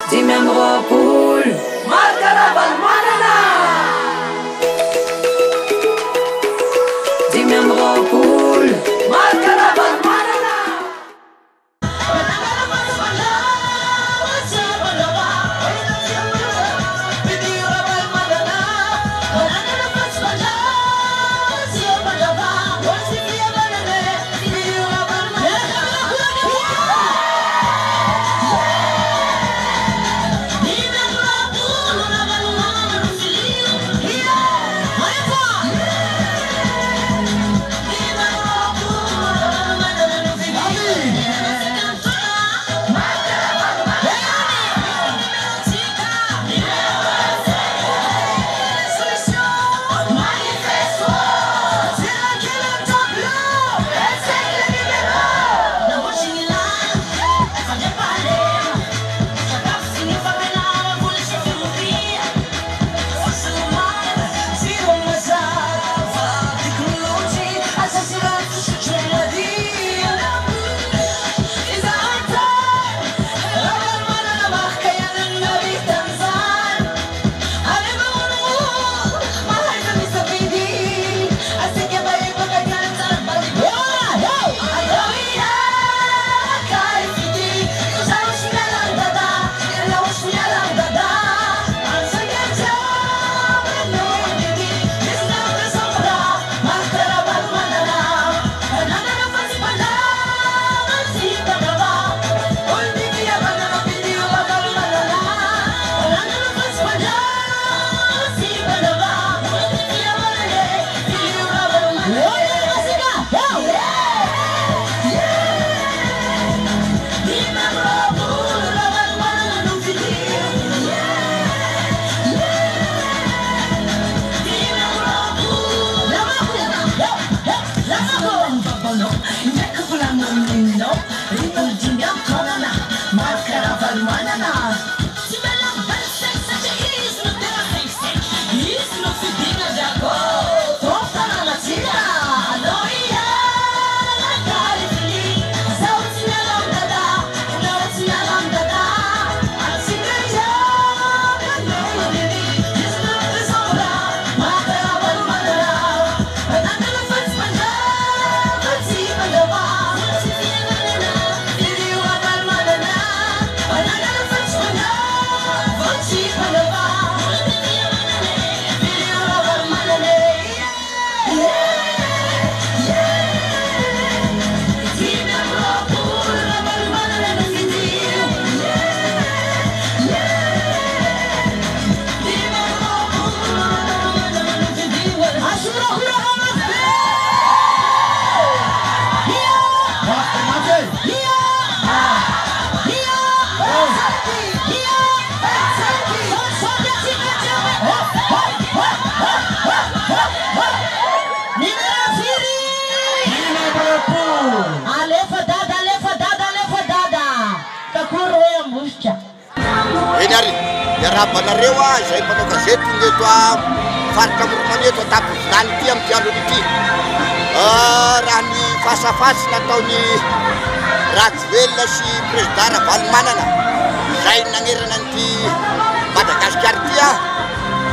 Dimy am roapol Markaraval manana Dimy am roapol Markaraval manana Rabanareo zay mpanao gazety neto faritra Moromaneto tapovolany ty amin'ny dialony ity raha ny fasafasy nataony Rajoelina sy président Ravalomanana zay nanerana an'ity Madagasikara ty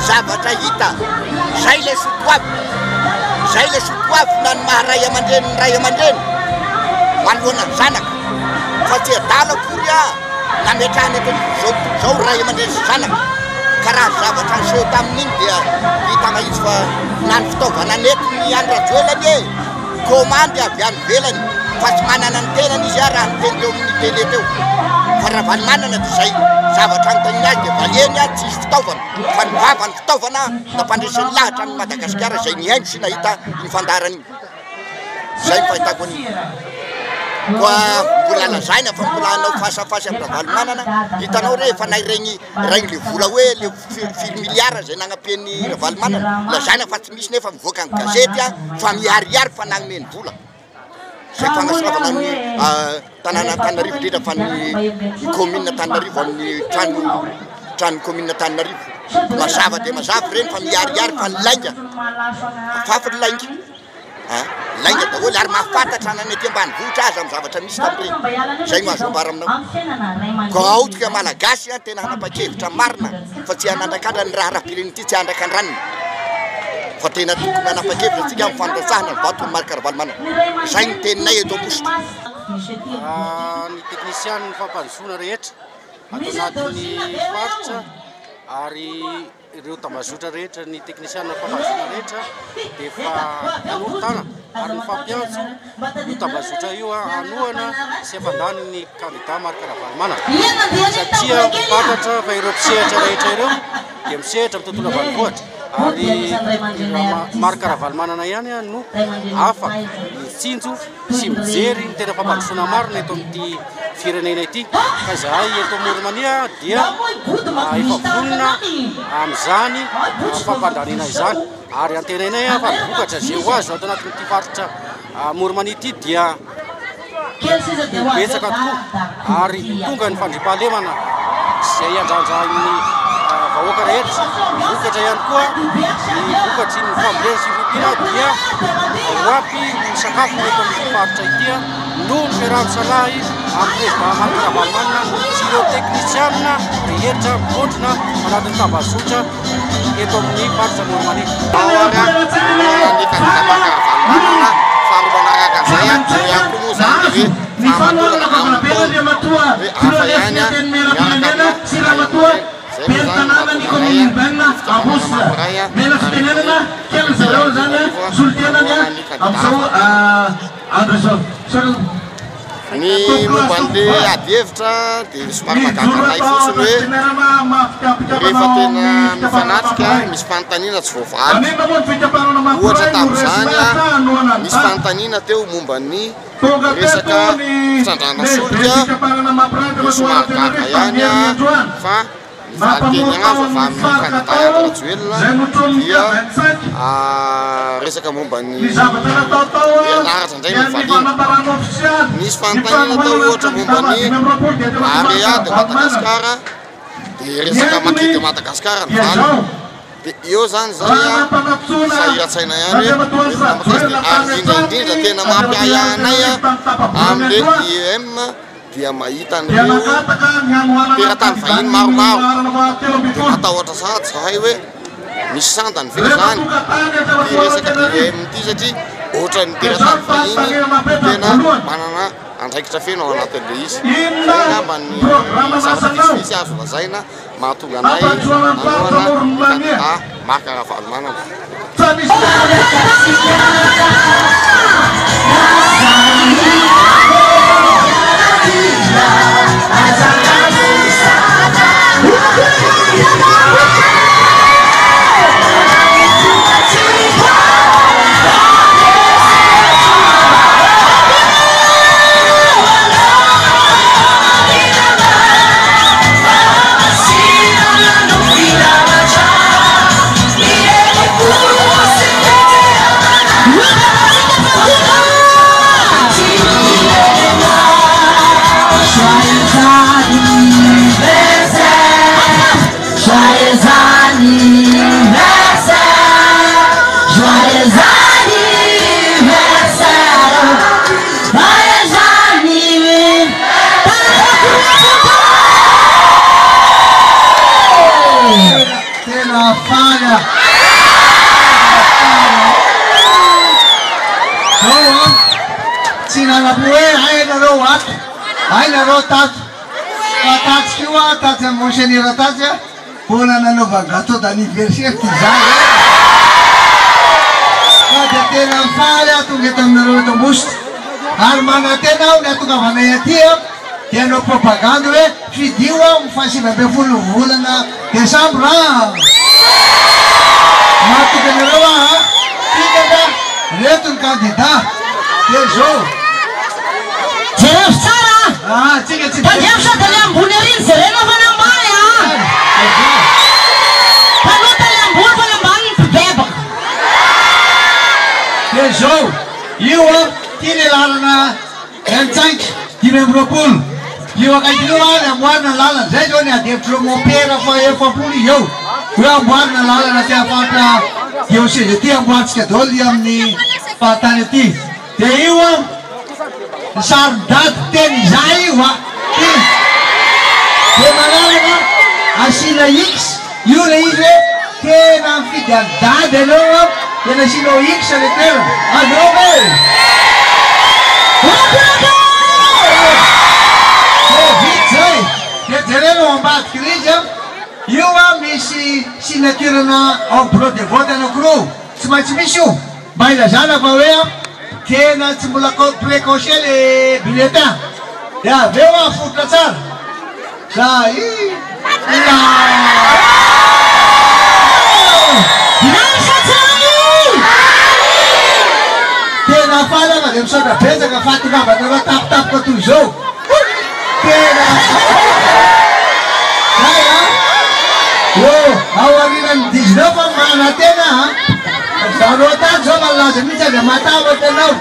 zavatra hita zay le sotoavy na ny maha ray aman-dreny manoloana ny zanaka fa tsy adala akory nametrahany eto zao ray aman-dreny sy zanaka karaha zavatra niseho tamin'iny dia hita mahitsy fa nany fitaovana netiny any Rajoelina komandy avy any velany fa tsy manana ny tenany izy raha ny teny teo amin'ny tele teo fa Ravalomanana dia zay zavatra anontaniany azy dia valeny tsisy fitaovana fa ny vavany fitaovana nampandresen'ny lahatra ny Madagasikara zay nihaino sy nahita ny fandarany zay ny fahitako an'iny koa mbola lazaina fa mbola hanao fasafasy amin'ny Ravalomanana hitanao rehefa nairegny le vola hoe le firy miliara zay nagnapian'ny Ravalomanana lazaina fa tsy misy nefa mivoaka ny gazety fa miariary fa nagnomeny vola zay fagnasoavana amin'ny tanàna Antananarivo indrindra fa ny commune Antananarivo amin'ny trano commune Antananarivo mazava dia mazava reny fa miariary fa ny lainga fafa ny lainga lainga daholo ary mahafantatra na mety ambanivohitra azy amin'ny zavatra misy tam'ireny zay no azombara aminao ko aotrika malagasy a tena hanapa-kevitra marina fa tsy hanandrakandra ny raha rahapireniny ity tsy handraka andraniny fa tena tokony hanapa-kevitra tsika amin'ny fandrotsahana ny vato ny Marc-Ravalomanana zay ny teninay eto Ambositra ny teknisiany ny fampandosoana rehetra ato anatin'ny faritra ary ireo tambazotra rehetra ny teknisiana fampandosoana rehetra dia fa hanorotana ary ny fampiantso io tambazotra io anohana sy ampandany ny kandida Marc-Ravalomanana satria fantatra fa ireo mpisehatra rehetra ireo dia misehatra amin'ny tontolo ambanivohitra ary Marc-Ravalomanana ihany no afaka mitsinjo sy mijery ny tena fampandosoana marina eto amin'ity firenena ity ka zahay eto Morimania dia efa vonona amin'izany fampandaniana izany ary antenainay fa vokatra zay ho azy ato anatin'ity faritra Morimania ity dia betsaka tokoa ary tonga ny fandriampahalemana zay andrandrany vahoaka rehetra vokatra ihany koa ny vokatry ny fambolena sy fompiana dia hoapy ny sakafo eto amin'ny faritra ity no fiarahany salahy amin'ny président Marc-Ravalomanana sy ireo teknisiana rehetra mivotrina anatin'ny tambazotra eto amin'ny faritra Morimania. Ny kandida Marc-Ravalomanana faharomanaraka zay ihany koa moa zany ny fanolorana vavanapena dia matoa filôzefia teny miara-pirenena sy raha matoa pertanàna ny commune urbaine Ambositra mena fitenenana kely zareo zany solotenany amin'izao androzao ny momba an'le ady hevitra dia somary mahagaganay fotsiny hoe rehefa tena mifanatrika misy fanontaniana tsy voavaly ohatra tamin'izany misy fanontaniana teo momba ny resaka fitrandrana solika somary gaga ihany fa nyvalyteny agnazy fa amin'ny kandida Andry Rajoelina dia resaka momba ny herinaratra indray mivaliana misy fanontaniana tao ohatra momba ny area de Madagasikara dia resaka maquis de Madagasikara ny valy dia eo zany zay sahiratsaina ihany hoe ary indrindra tena mampiay anay amin'le IEM dia mahita an'ireo teratany vahiny maromaro dia matahotra sady zahay hoe misy sandany ve zany dia resaka IEM ity satria ohatra ny teratany vahiny tena manana andraikitra feno ao anatin'le izy zay ngamba ny zavatra visivisy azo lazaina mahatonga anay nanoana ny kandida Marc-Ravalomanana. Monseigneur Tatia, pour la nova gâteau d'anniversaire qui a. Quand tu es l'enfant, tu es dans le bus. Armana tena, on a tout gagné. Tu es nos propagande, tu dis on fait un peu pour le volant décembre. Matu Generova, tu es un candidat. Ah, tiga. You tine lana entank dimembropul you akaitinuana mwana lala zejo ni adepro mopera fa puli yo wa mwana lala na tia fata yo se tia mwanska doliam ni fahatany aty. Dia io a saron-dady teny izay io a. Dia manaraka asina X. Io le izy hoe tena mifidy an-dady anao a. Dia nasinao X le tena. Andreo e! Vity zay. Dia jerena ao ambadiky izy a. Io a misy signaturena en de vote anankiroa. Tsy maintsy misy io. Mba ilazana fa hoe tena tsy mbola précoché le bulletin. Dia avy eo a fototra tsara. Zay. Tena falana dia misaotra betsaka fahatongavanareo tapitapoka toy izao. Tena zay a. Ao arinan'ny 19 mana tena a. Zareo tany zao malaza mihitsy avy matavatra anao.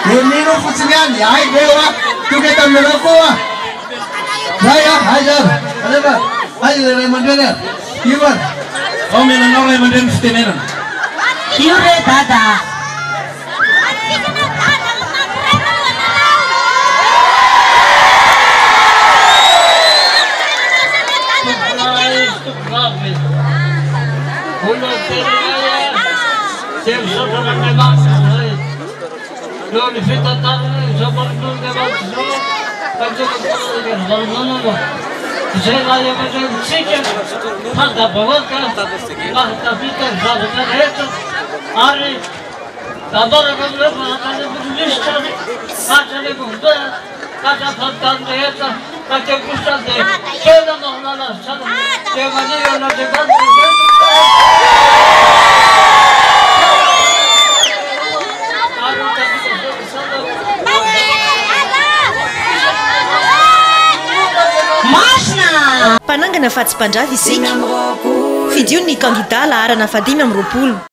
Dia nino fotsiny ihany ay leo a tonga eto aminareo koa. Zay a ay zaro. Alefa ay Ray Aman-dreny a. Io a. Ao melanao Ray Aman-dreny fitenenana. Io re dada. Panangana fahatsim-pandrava isika. Fidio ny kandida laharana 520.